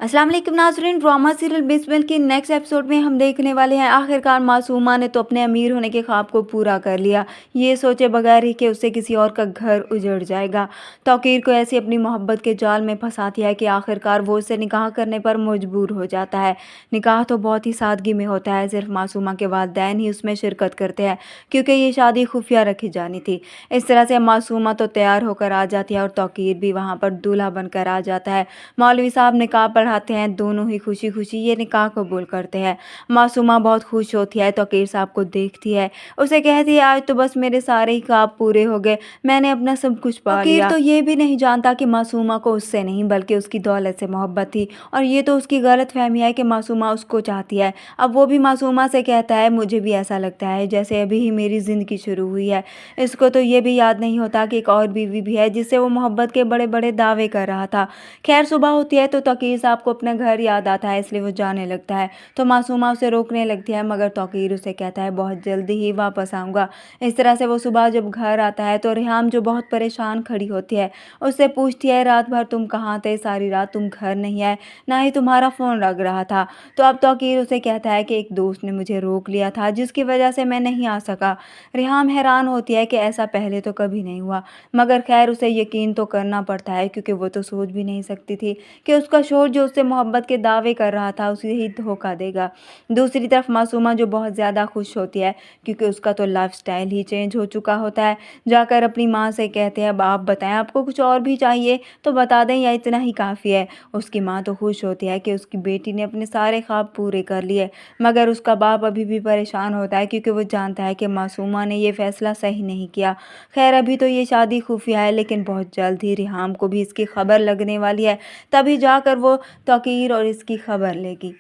अस्सलाम वालेकुम नाज़रीन। ड्रामा सीरियल बेस्मेंट के नेक्स्ट एपिसोड में हम देखने वाले हैं आखिरकार मासूमा ने तो अपने अमीर होने के ख्वाब को पूरा कर लिया, ये सोचे बगैर ही कि उससे किसी और का घर उजड़ जाएगा। तौकीर को ऐसी अपनी मोहब्बत के जाल में फंसा दिया है कि आखिरकार वो उससे निकाह करने पर मजबूर हो जाता है। निकाह तो बहुत ही सादगी में होता है, सिर्फ मासूमा के वालिदैन ही उसमें शिरकत करते हैं क्योंकि ये शादी खुफिया रखी जानी थी। इस तरह से मासूमा तो तैयार होकर आ जाती है और तौकीर भी वहाँ पर दूल्हा बनकर आ जाता है। मौलवी साहब निकाह पढ़ाते हैं, दोनों ही खुशी खुशी ये निकाह कबूल करते हैं। मासूमा बहुत खुश होती है, तौकीर साहब को देखती है, उसे कहती है आज तो बस मेरे सारे ही ख्वाब पूरे हो गए, मैंने अपना सब कुछ पा लिया। तौकीर तो ये भी नहीं जानता कि मासूमा को उससे नहीं बल्कि उसकी दौलत से मोहब्बत थी और ये तो उसकी गलत फहमी है कि मासूमा उसको चाहती है। अब वो भी मासूमा से कहता है मुझे भी ऐसा लगता है जैसे अभी ही मेरी ज़िंदगी शुरू हुई है। इसको तो ये भी याद नहीं होता कि एक और बीवी भी है जिससे वो मोहब्बत के बड़े बड़े दावे कर रहा था। खैर सुबह होती है तो तौकीर साहब को अपना घर याद आता है, इसलिए वो जाने लगता है तो मासूमा उसे रोकने लगती है, मगर तौकीर उसे कहता है बहुत जल्दी ही वापस आऊँगा। इस तरह से वो सुबह जब घर आता है तो रिहाम जो बहुत परेशान खड़ी होती है उससे पूछती है रात भर तुम कहाँ थे, सारी रात तुम घर नहीं आए, ना ही तुम्हारा फ़ोन लग रहा था। तो अब तौकीर उसे कहता है कि एक दोस्त ने मुझे रोक लिया था जिसकी वजह से मैं नहीं आ सका। रिहाम हैरान होती है कि ऐसा पहले तो कभी नहीं हुआ, मगर खैर उसे यकीन तो करना पड़ता है क्योंकि वो तो सोच भी नहीं सकती थी कि उसका शोहर जो उससे मोहब्बत के दावे कर रहा था उसे ही धोखा देगा। दूसरी तरफ मासूमा जो बहुत ज़्यादा खुश होती है क्योंकि उसका तो लाइफ स्टाइल ही चेंज हो चुका होता है। जाकर अपनी माँ से कहते हैं अब आप बताएं आपको कुछ और भी चाहिए तो बता दें या इतना ही काफ़ी है। उसकी माँ तो खुश होती है कि उसकी बेटी ने अपने सारे ख्वाब पूरे कर लिए, मगर उसका बाप अभी भी परेशान होता है क्योंकि वो जानता है कि मासूमा ने ये फैसला सही नहीं किया। खैर अभी तो ये शादी खुफिया है लेकिन बहुत जल्द ही रिहाम को भी इसकी खबर लगने वाली है, तभी जाकर वो तौकीर और इसकी खबर लेगी।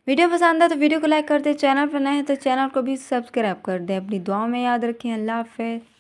वीडियो पसंद है तो वीडियो को लाइक कर दें, चैनल पर नए हैं तो चैनल को भी सब्सक्राइब कर दें। अपनी दुआओं में याद रखें। अल्लाह हाफ़िज़।